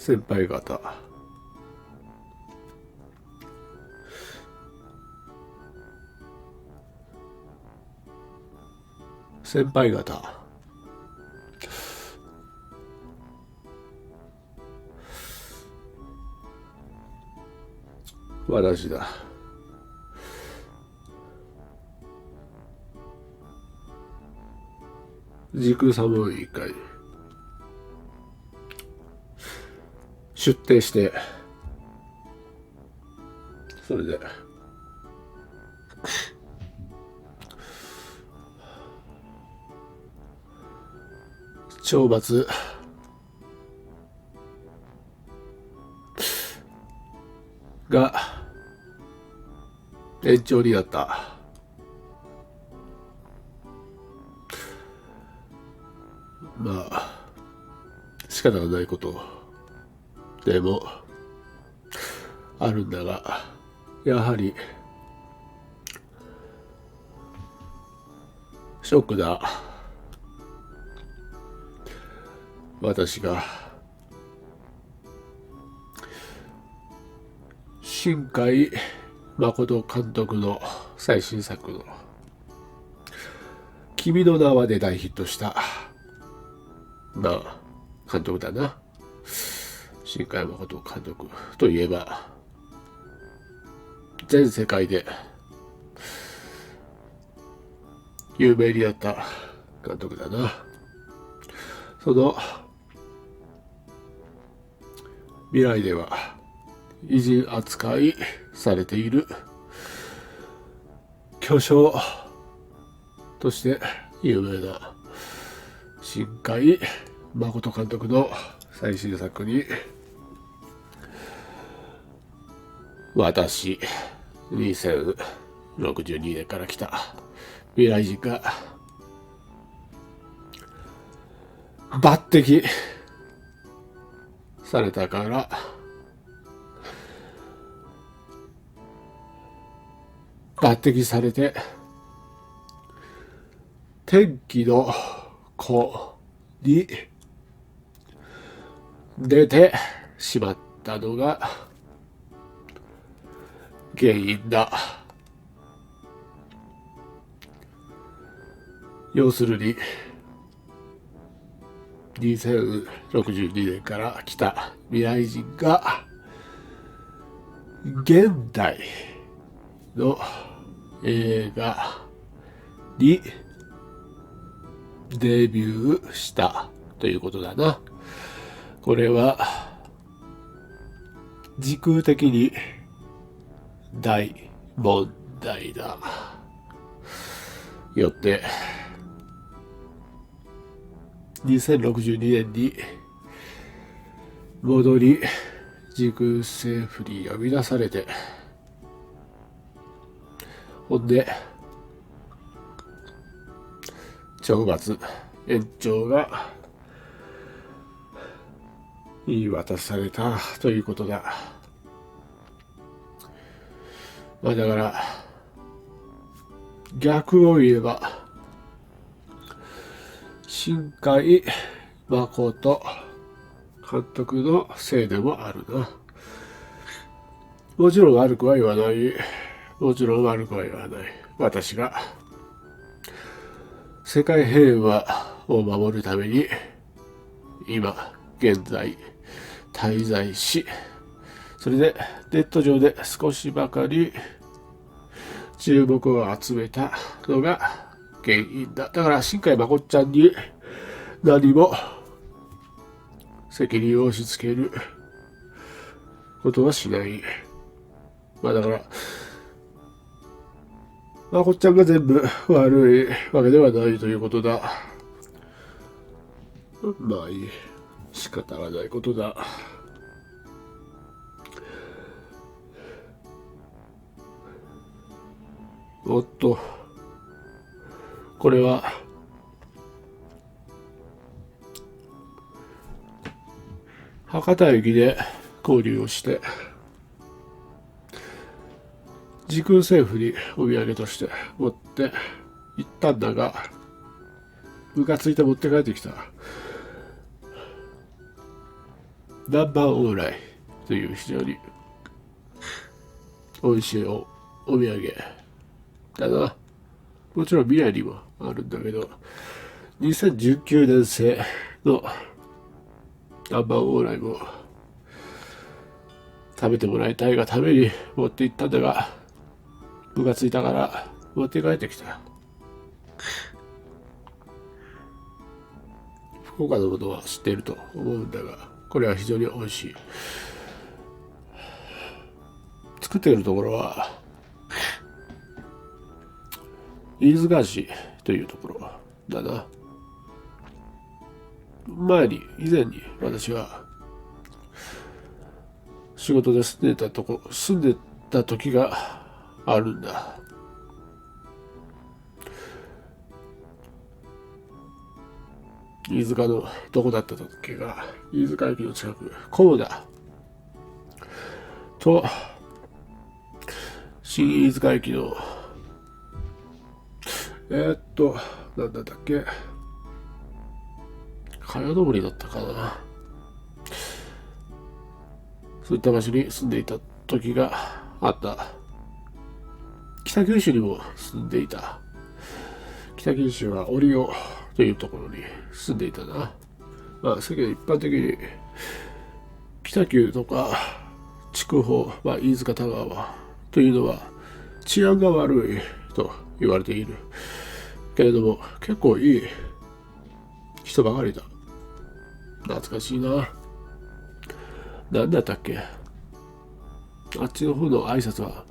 先輩方、先輩方、私だ。時空サモン委員会出廷して、それで懲罰が延長になった。まあ仕方がないことでもあるんだが、やはりショックだ。私が新海誠監督の最新作の君の名はで大ヒットした監督だな。新海誠監督といえば全世界で有名になった監督だな。その未来では偉人扱いされている巨匠として有名な新海誠監督の最新作に私2062年から来た未来人が抜擢されたから、抜擢されて天気の子に出てしまったのが原因だ。要するに2062年から来た未来人が現代の映画にデビューしたということだな。これは時空的に大問題だ。よって2062年に戻り時空政府に呼び出されて、ほんで懲罰延長が言い渡されたということだ。だから逆を言えば新海誠監督のせいでもあるな。もちろん悪くは言わない。もちろん悪くは言わない。私が世界平和を守るために今現在滞在し、それでネット上で少しばかり注目を集めたのが原因だ。だから新海誠ちゃんに何も責任を押し付けることはしない。だから誠ちゃんが全部悪いわけではないということだ。まあいい、仕方がないことだ。おっと、これは博多駅で交流をして時空政府にお土産として持って行ったんだが、ムカついて持って帰ってきた。南蛮往来という非常に美味しいお土産だな。もちろん未来にもあるんだけど、2019年製の南蛮往来も食べてもらいたいがために持って行ったんだが、部がついたから持って帰ってきた。福岡のことは知っていると思うんだが、これは非常に美味しい。作っているところは飯塚市というところだな。以前に私は仕事で住んでた時があるんだ。飯塚のどこだった時が、飯塚駅の近く、菰田と新飯塚駅のなんだったっけ、茅登りだったかな。そういった場所に住んでいた時があった。北九州にも住んでいた。北九州は折尾というところに住んでいたな。まあ世間一般的に北九とか筑豊、飯塚田川というのは治安が悪いと言われているけれども、結構いい人ばかりだ。懐かしいな。何だったっけ、あっちの方の挨拶は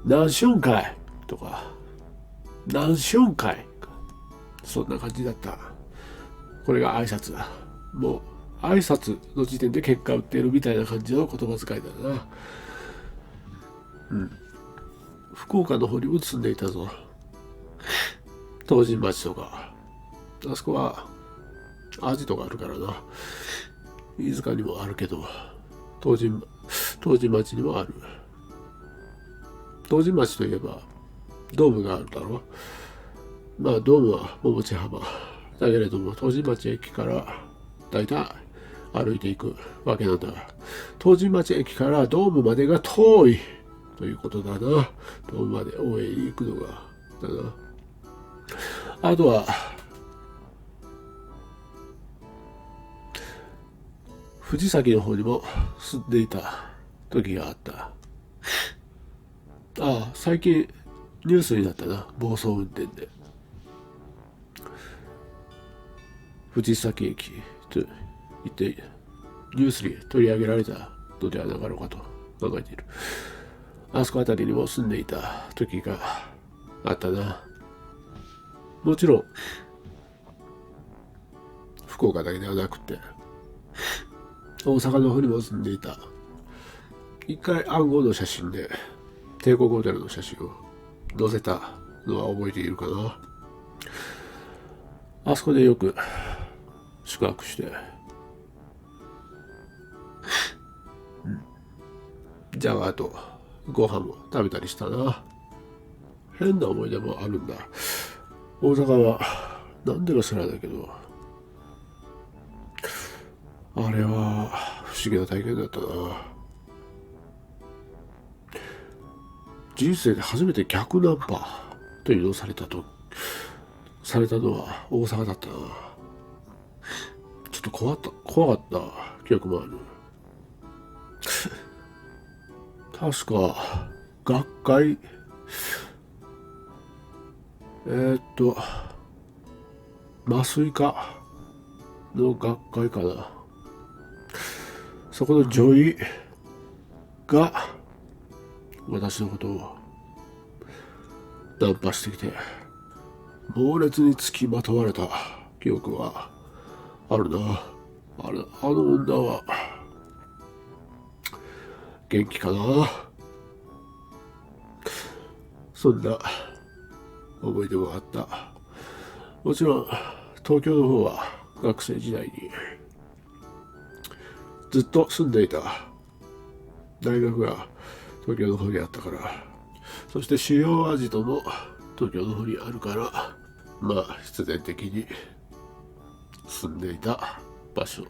何春会とか何春会、そんな感じだった。これが挨拶だ。もう挨拶の時点で結果売っているみたいな感じの言葉遣いだな。福岡の方にも住んでいたぞ。東尋町とか、あそこはアジトがあるからな。飯塚にもあるけど、東尋町にもある。東尋町といえばドームがあるだろう。まあドームは桃地浜だけれども、東尋町駅からだいたい歩いていくわけなんだが、東尋町駅からドームまでが遠いということだな。ドームまで応援に行くのがだな。あとは藤崎の方にも住んでいた時があった。最近ニュースになったな。暴走運転で藤崎駅と言ってニュースに取り上げられたのではなかろうかと考えている。あそこあたりにも住んでいた時があったな。もちろん福岡だけではなくて大阪の方にも住んでいた。一回暗号の写真で帝国ホテルの写真を載せたのは覚えているかな。あそこでよく宿泊して、じゃがあとご飯も食べたりしたな。変な思い出もあるんだ。大阪はなんでか知らないけど、あれは不思議な体験だったな。人生で初めて逆ナンパというのをされたのは大阪だったな。ちょっと怖かった記憶もある。確か学会麻酔科の学会かな。そこの女医が私のことをナンパしてきて猛烈につきまとわれた記憶はあるな。あの女は元気かな。そんな思い出もあった。もちろん東京の方は学生時代にずっと住んでいた。大学が東京の方にあったから、そして主要アジトも東京の方にあるから、必然的に住んでいた場所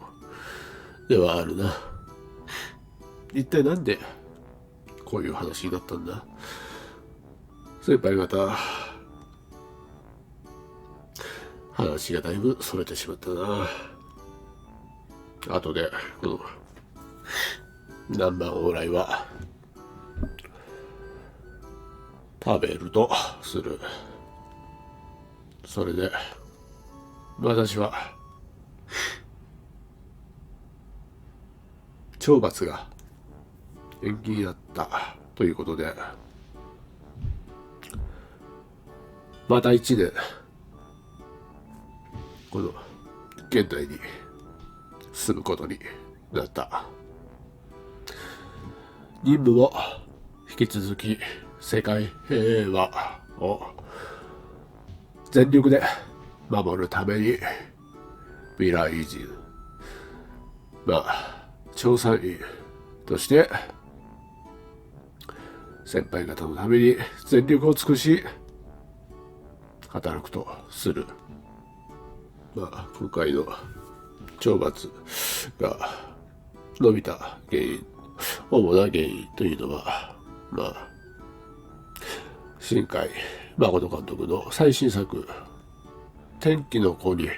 ではあるな。一体なんでこういう話になったんだ。先輩方、話がだいぶそれてしまったな。後でこの南蛮往来は食べるとする。それで私は懲罰が延期になったということで、また1年この現代に住むことになった。任務も引き続き世界平和を全力で守るために、未来人調査員として先輩方のために全力を尽くし働くとする。今回の懲罰が伸びた原因、主な原因というのは、新海誠監督の最新作「天気の子」に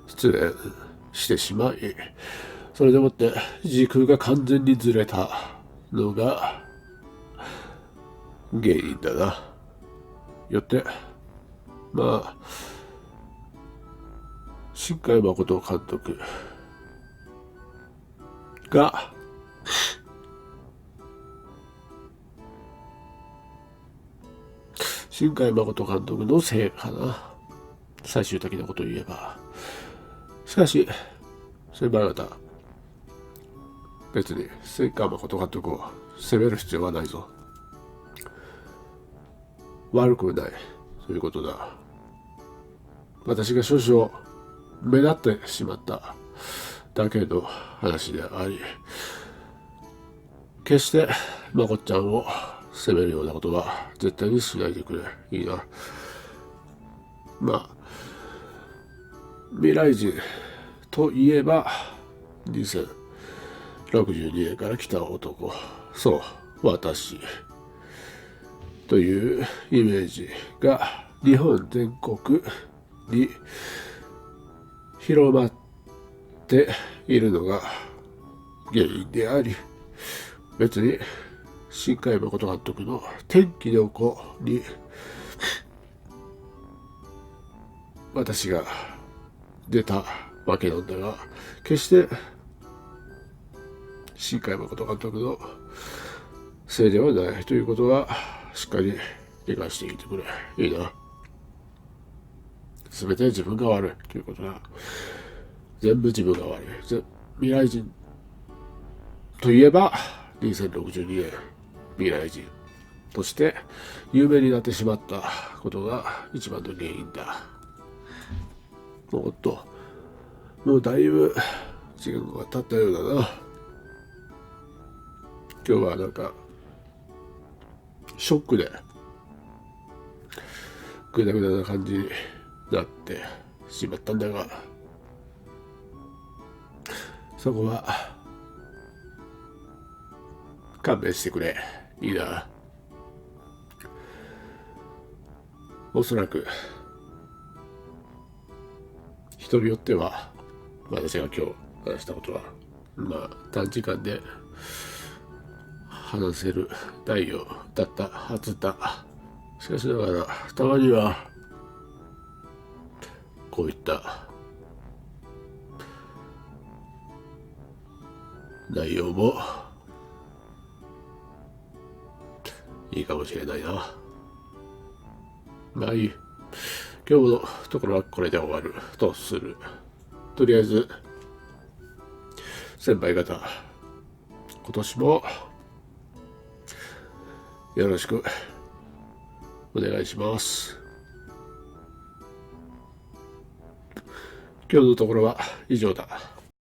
出演してしまい、それでもって時空が完全にずれたのが原因だな。よって新海誠監督が新海誠監督のせいかな、最終的なことを言えば。しかし先輩方、別に新海誠監督を責める必要はないぞ。悪くないということだ。私が少々目立ってしまっただけの話であり、決してまこっちゃんを責めるようなことは絶対にしないでくれ。いいな。未来人といえば2062年から来た男、そう私というイメージが日本全国に広まっているのが原因であり、別に新海誠監督の天気の子に私が出たわけなんだが、決して新海誠監督のせいではないということはしっかり理解していてくれ。いいな。全て自分が悪いということだ。全部自分が悪い。未来人といえば2062年未来人として有名になってしまったことが一番の原因だ。もうだいぶ時間が経ったようだな。今日はなんかショックでグダグダな感じになってしまったんだが、そこは勘弁してくれ。いいな。おそらく人によっては私が今日話したことは短時間で話せる内容だったはずだ。しかしながらたまにはこういった内容もいいかもしれないな。いい。今日のところはこれで終わるとする。とりあえず先輩方、今年もよろしくお願いします。今日のところは以上だ。